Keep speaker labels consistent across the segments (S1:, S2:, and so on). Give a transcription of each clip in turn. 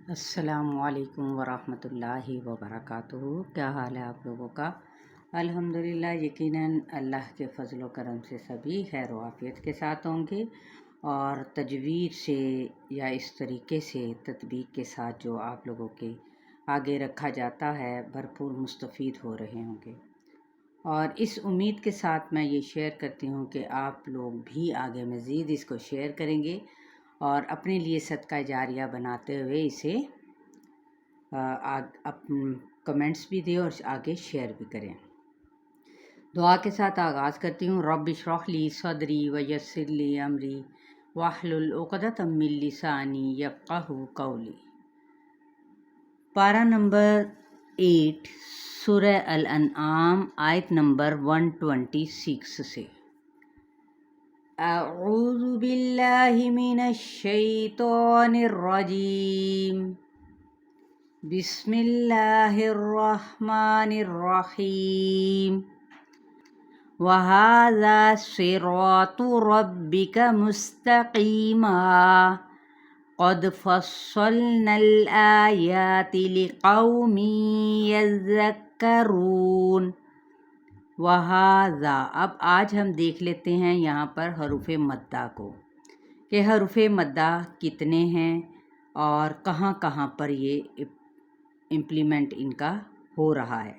S1: السلام علیکم ورحمۃ اللہ وبرکاتہ۔ کیا حال ہے آپ لوگوں کا؟ الحمدللہ، یقیناً اللہ کے فضل و کرم سے سبھی خیر و عافیت کے ساتھ ہوں گے، اور تجوید سے یا اس طریقے سے تطبیق کے ساتھ جو آپ لوگوں کے آگے رکھا جاتا ہے بھرپور مستفید ہو رہے ہوں گے، اور اس امید کے ساتھ میں یہ شیئر کرتی ہوں کہ آپ لوگ بھی آگے مزید اس کو شیئر کریں گے اور اپنے لیے صدقہ جاریہ بناتے ہوئے اسے کمنٹس بھی دیں اور آگے شیئر بھی کریں۔ دعا کے ساتھ آغاز کرتی ہوں۔ رب اشرح لی صدری ویسر لی امری واحلل عقدۃ من لسانی یفقہوا قولی۔ پارہ نمبر 8 سورہ الانعام، آیت نمبر 126 سے۔ اعوذ باللہ من الشیطان الرجیم، بسم اللہ الرحمن الرحیم۔ وَهَذَا صِرَاطُ رَبِّكَ مُسْتَقِيمًا قَدْ فَصَّلْنَا الْآيَاتِ لِقَوْمٍ يَذَّكَّرُونَ۔ وَهَذَا، اب آج ہم دیکھ لیتے ہیں یہاں پر حروف مدہ کو، کہ حروف مدہ کتنے ہیں اور کہاں کہاں پر یہ امپلیمنٹ ان کا ہو رہا ہے۔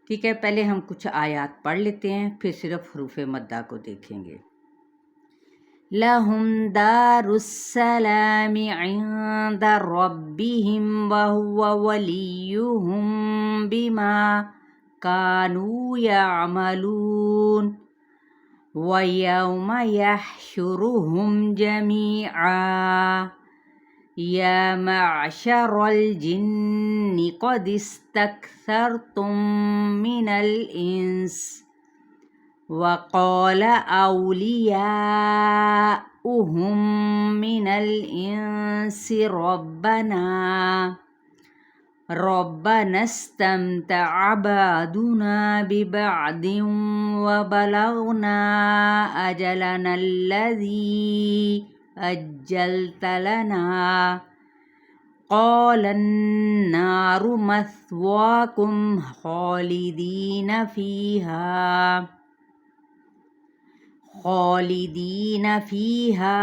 S1: ٹھیک ہے، پہلے ہم کچھ آیات پڑھ لیتے ہیں، پھر صرف حروف مدہ کو دیکھیں گے۔ لَهُمْ دَارُ السَّلَامِ عِنْدَ رَبِّهِمْ وَهُوَ وَلِيُّهُمْ بِمَا كَانُوا يَعْمَلُونَ۔ وَيَوْمَ يَحْشُرُهُمْ جَمِيعًا يَا مَعْشَرَ الْجِنِّ قَدِ اسْتَكْثَرْتُم مِّنَ الْإِنسِ وَقَالَ أَوْلِيَاؤُهُم مِّنَ الْإِنسِ رَبَّنَا اسْتَمْتَعَ بَعْضُنَا بِبَعْضٍ وَبَلَغْنَا أَجَلَنَا الَّذِي أَجَّلْتَ لَنَا قَالَ النَّارُ مَثْوَاكُمْ خَالِدِينَ فِيهَا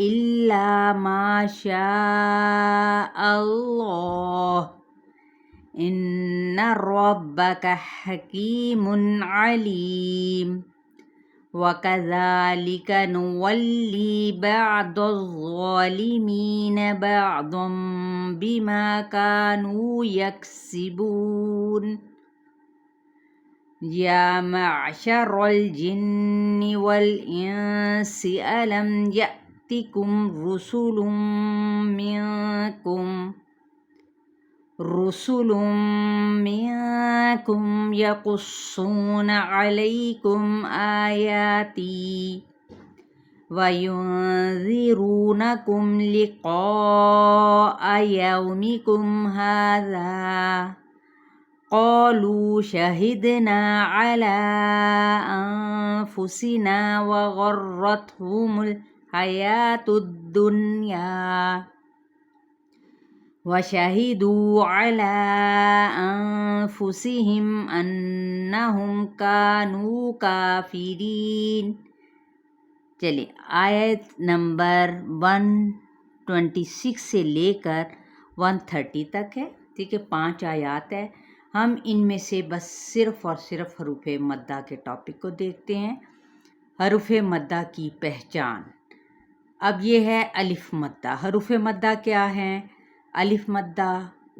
S1: إِلَّا مَا شَاءَ اللَّهُ إِنَّ رَبَّكَ حَكِيمٌ عَلِيمٌ۔ وَكَذَلِكَ نُوَلِّي بَعْضَ الظَّالِمِينَ بَعْضًا بِمَا كَانُوا يَكْسِبُونَ۔ يَا مَعْشَرَ الْجِنِّ وَالْإِنسِ أَلَمْ يَأْتِكُمْ رُسُلٌ مِّنكُمْ يَقُصُّونَ عَلَيْكُمْ آيَاتِي وَيُنذِرُونَكُمْ لِقَاءَ يَوْمِكُمْ هَٰذَا قَالُوا شَهِدْنَا عَلَىٰ أَنفُسِنَا وَغَرَّتْهُمُ الْحَيَاةُ الدُّنْيَا وَشَهِدُوا عَلَىٰ أَنفُسِهِمْ أَنَّهُمْ كَانُوا كَافِرِينَ۔ چلیے آیت نمبر 126 سے لے کر 130 تک ہے، ٹھیک ہے، 5 آیات ہے۔ ہم ان میں سے بس صرف اور صرف حروف مدہ کے ٹاپک کو دیکھتے ہیں۔ حروف مدہ کی پہچان۔ اب یہ ہے الف مدہ۔ حروف مدہ کیا ہیں؟ الف مدہ،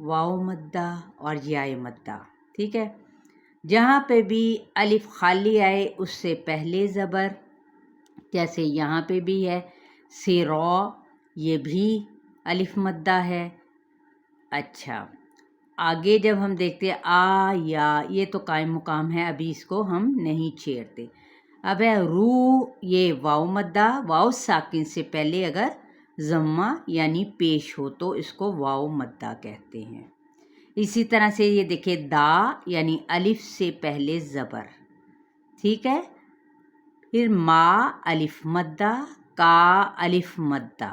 S1: واو مدہ اور یاء مدہ، ٹھیک ہے۔ جہاں پہ بھی الف خالی آئے اس سے پہلے زبر، جیسے یہاں پہ بھی ہے سیرو، یہ بھی الف مدہ ہے۔ اچھا، آگے جب ہم دیکھتے ہیں یا، یہ تو قائم مقام ہے، ابھی اس کو ہم نہیں چھیڑتے۔ اب ہے رو، یہ واو مدہ، واو ساکن سے پہلے اگر ضمہ یعنی پیش ہو تو اس کو واو مدہ کہتے ہیں۔ اسی طرح سے یہ دیکھیں دا، یعنی الف سے پہلے زبر، ٹھیک ہے۔ پھر ما الف مدہ، کا الف مدہ،